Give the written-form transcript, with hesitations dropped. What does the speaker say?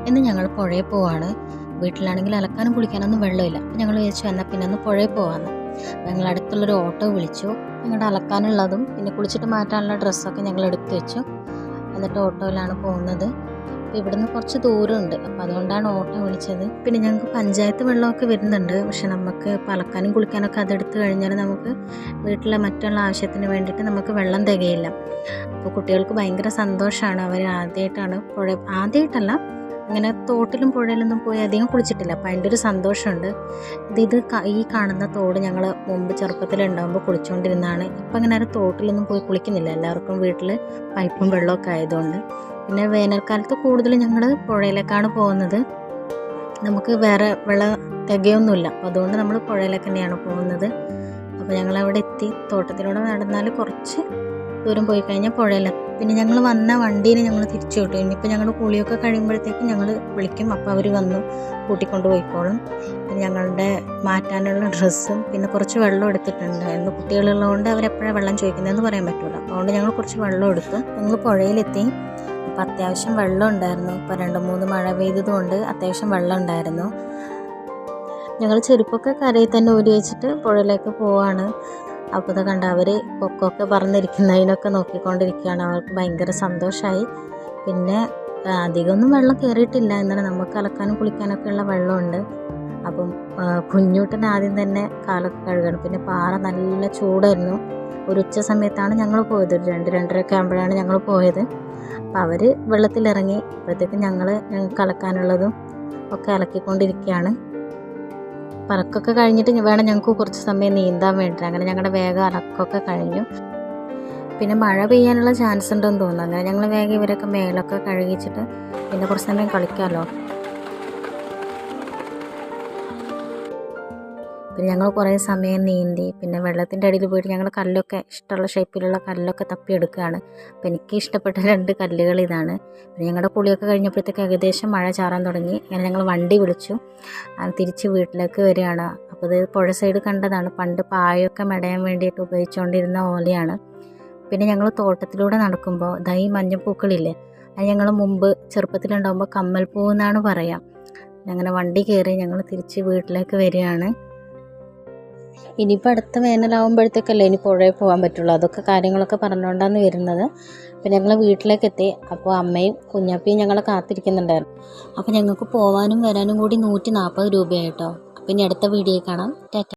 ഇന്ന് ഞങ്ങൾ പുഴയിൽ പോവാണ്. വീട്ടിലാണെങ്കിൽ അലക്കാനും കുളിക്കാനൊന്നും വെള്ളമില്ല. അപ്പോൾ ഞങ്ങൾ വിചാരിച്ചു എന്നാൽ പിന്നെ ഒന്ന് പുഴയിൽ പോകാമെന്ന്. ഞങ്ങൾ അടുത്തുള്ളൊരു ഓട്ടോ വിളിച്ചു. ഞങ്ങളുടെ അലക്കാനുള്ളതും പിന്നെ കുളിച്ചിട്ട് മാറ്റാനുള്ള ഡ്രസ്സൊക്കെ ഞങ്ങൾ എടുത്തു വെച്ചു. എന്നിട്ട് ഓട്ടോയിലാണ് പോകുന്നത്. അപ്പോൾ ഇവിടുന്ന് കുറച്ച് ദൂരമുണ്ട്, അപ്പോൾ അതുകൊണ്ടാണ് ഓട്ടോ വിളിച്ചത്. പിന്നെ ഞങ്ങൾക്ക് പഞ്ചായത്ത് വെള്ളമൊക്കെ വരുന്നുണ്ട്. പക്ഷെ നമുക്ക് ഇപ്പോൾ അലക്കാനും കുളിക്കാനൊക്കെ അതെടുത്ത് കഴിഞ്ഞാൽ നമുക്ക് വീട്ടിലെ മറ്റുള്ള ആവശ്യത്തിന് വേണ്ടിയിട്ട് നമുക്ക് വെള്ളം തികയില്ല. അപ്പോൾ കുട്ടികൾക്ക് ഭയങ്കര സന്തോഷമാണ്. അവർ ആദ്യമായിട്ടല്ല, അങ്ങനെ തോട്ടിലും പുഴയിലൊന്നും പോയി അധികം കുളിച്ചിട്ടില്ല. അപ്പോൾ അതിൻ്റെ ഒരു സന്തോഷമുണ്ട്. ഈ കാണുന്ന തോട് ഞങ്ങൾ മുമ്പ് ചെറുപ്പത്തിലുണ്ടാകുമ്പോൾ കുളിച്ചുകൊണ്ടിരുന്നതാണ്. ഇപ്പം അങ്ങനെ ഒരു തോട്ടിലൊന്നും പോയി കുളിക്കുന്നില്ല. എല്ലാവർക്കും വീട്ടിൽ പൈപ്പും വെള്ളമൊക്കെ ആയതുകൊണ്ട്. പിന്നെ വേനൽക്കാലത്ത് കൂടുതലും ഞങ്ങൾ പുഴയിലേക്കാണ് പോകുന്നത്. നമുക്ക് വേറെ വെള്ളം തികയൊന്നുമില്ല, അപ്പോൾ അതുകൊണ്ട് നമ്മൾ പുഴയിലേക്ക് തന്നെയാണ് പോകുന്നത്. അപ്പോൾ ഞങ്ങളവിടെ എത്തി. തോട്ടത്തിലൂടെ നടന്നാൽ കുറച്ച് ദൂരം പോയി കഴിഞ്ഞാൽ പുഴയിലെത്തും. പിന്നെ ഞങ്ങൾ വന്ന വണ്ടീനെ ഞങ്ങൾ തിരിച്ചു വിട്ടു. ഇനിയിപ്പോൾ ഞങ്ങൾ കുളിയൊക്കെ കഴിയുമ്പോഴത്തേക്കും ഞങ്ങൾ വിളിക്കും, അപ്പോൾ അവർ വന്നു കൂട്ടിക്കൊണ്ട് പോയിക്കോളും. പിന്നെ ഞങ്ങളുടെ മാറ്റാനുള്ള ഡ്രസ്സും പിന്നെ കുറച്ച് വെള്ളം എടുത്തിട്ടുണ്ട്. എന്ന് കുട്ടികളുള്ളതുകൊണ്ട് അവരെപ്പോഴാണ് വെള്ളം ചോദിക്കുന്നതെന്ന് പറയാൻ പറ്റില്ല. അപ്പോൾ അതുകൊണ്ട് ഞങ്ങൾ കുറച്ച് വെള്ളം എടുത്തു. ഞങ്ങൾ പുഴയിലെത്തി. അപ്പോൾ അത്യാവശ്യം വെള്ളം ഉണ്ടായിരുന്നു. ഇപ്പോൾ 2-3 മഴ പെയ്തതുകൊണ്ട് അത്യാവശ്യം വെള്ളം ഉണ്ടായിരുന്നു. ഞങ്ങൾ ചെരുപ്പൊക്കെ കരയിൽ തന്നെ ഊരി വെച്ചിട്ട് പുഴയിലേക്ക് പോവാണ്. അപ്പോൾ ഇത് കണ്ട അവർ കൊക്കൊക്കെ പറന്നിരിക്കുന്നതിനൊക്കെ നോക്കിക്കൊണ്ടിരിക്കുകയാണ്. അവർക്ക് ഭയങ്കര സന്തോഷമായി. പിന്നെ അധികമൊന്നും വെള്ളം കയറിയിട്ടില്ല, എന്നാലും നമുക്ക് അലക്കാനും കുളിക്കാനൊക്കെ ഉള്ള വെള്ളമുണ്ട്. അപ്പം കുഞ്ഞൂട്ടൻ ആദ്യം തന്നെ കാലൊക്കെ കഴുകണം. പിന്നെ പാറ നല്ല ചൂടായിരുന്നു. ഒരു ഉച്ച സമയത്താണ് ഞങ്ങൾ പോയത്. ഒരു 2-2:30 ആകുമ്പോഴാണ് ഞങ്ങൾ പോയത്. അപ്പോൾ അവർ വെള്ളത്തിലിറങ്ങി. അപ്പോഴത്തേക്കും ഞങ്ങൾക്ക് അലക്കാനുള്ളതും ഒക്കെ അലക്കിക്കൊണ്ടിരിക്കുകയാണ്. പറക്കൊക്കെ കഴിഞ്ഞിട്ട് വേണം ഞങ്ങൾക്ക് കുറച്ച് സമയം നീന്താൻ വേണ്ടി. അങ്ങനെ ഞങ്ങളുടെ വേഗം അലക്കൊക്കെ കഴിഞ്ഞു. പിന്നെ മഴ പെയ്യാനുള്ള ചാൻസ് ഉണ്ടെന്ന് തോന്നുന്നു. അങ്ങനെ ഞങ്ങൾ വേഗം ഇവരൊക്കെ മേലൊക്കെ കഴുകിച്ചിട്ട് പിന്നെ കുറച്ച് സമയം കളിക്കാമല്ലോ. പിന്നെ ഞങ്ങൾ കുറേ സമയം നീന്തി. പിന്നെ വെള്ളത്തിൻ്റെ അടിയിൽ പോയിട്ട് ഞങ്ങൾ കല്ലൊക്കെ ഇഷ്ടമുള്ള ഷേപ്പിലുള്ള കല്ലൊക്കെ തപ്പിയെടുക്കുകയാണ്. അപ്പോൾ എനിക്ക് ഇഷ്ടപ്പെട്ട 2 കല്ലുകൾ ഇതാണ്. പിന്നെ ഞങ്ങളുടെ കുളിയൊക്കെ കഴിഞ്ഞപ്പോഴത്തേക്ക് ഏകദേശം മഴ ചാറാൻ തുടങ്ങി. അങ്ങനെ ഞങ്ങൾ വണ്ടി വിളിച്ചു. തിരിച്ച് വീട്ടിലേക്ക് വരികയാണ്. അപ്പോൾ ഇത് പുഴ സൈഡ് കണ്ടതാണ്. പണ്ട് പായൊക്കെ മെടയാൻ വേണ്ടിയിട്ട് ഉപയോഗിച്ചുകൊണ്ടിരുന്ന ഓലയാണ്. പിന്നെ ഞങ്ങൾ തോട്ടത്തിലൂടെ നടക്കുമ്പോൾ ഈ മഞ്ഞപ്പൂക്കളില്ലേ, അത് ഞങ്ങൾ മുമ്പ് ചെറുപ്പത്തിലുണ്ടാകുമ്പോൾ കമ്മൽപ്പൂ എന്നാണ് പറയാം. അങ്ങനെ വണ്ടി കയറി ഞങ്ങൾ തിരിച്ച് വീട്ടിലേക്ക് വരികയാണ്. ഇനിയിപ്പോൾ അടുത്ത വേനലാകുമ്പോഴത്തേക്കല്ലേ ഇനി പുഴയിൽ പോകാൻ പറ്റുള്ളൂ. അതൊക്കെ കാര്യങ്ങളൊക്കെ പറഞ്ഞുകൊണ്ടാണ് വരുന്നത്. അപ്പോൾ ഞങ്ങൾ വീട്ടിലേക്ക് എത്തി. അപ്പോൾ അമ്മയും കുഞ്ഞാപ്പിയും ഞങ്ങളെ കാത്തിരിക്കുന്നുണ്ടായിരുന്നു. അപ്പോൾ ഞങ്ങൾക്ക് പോകാനും വരാനും കൂടി 140 രൂപയായിട്ടോ. അപ്പോൾ ഇനി അടുത്ത വീഡിയോയിൽ കാണാം. ടാറ്റ.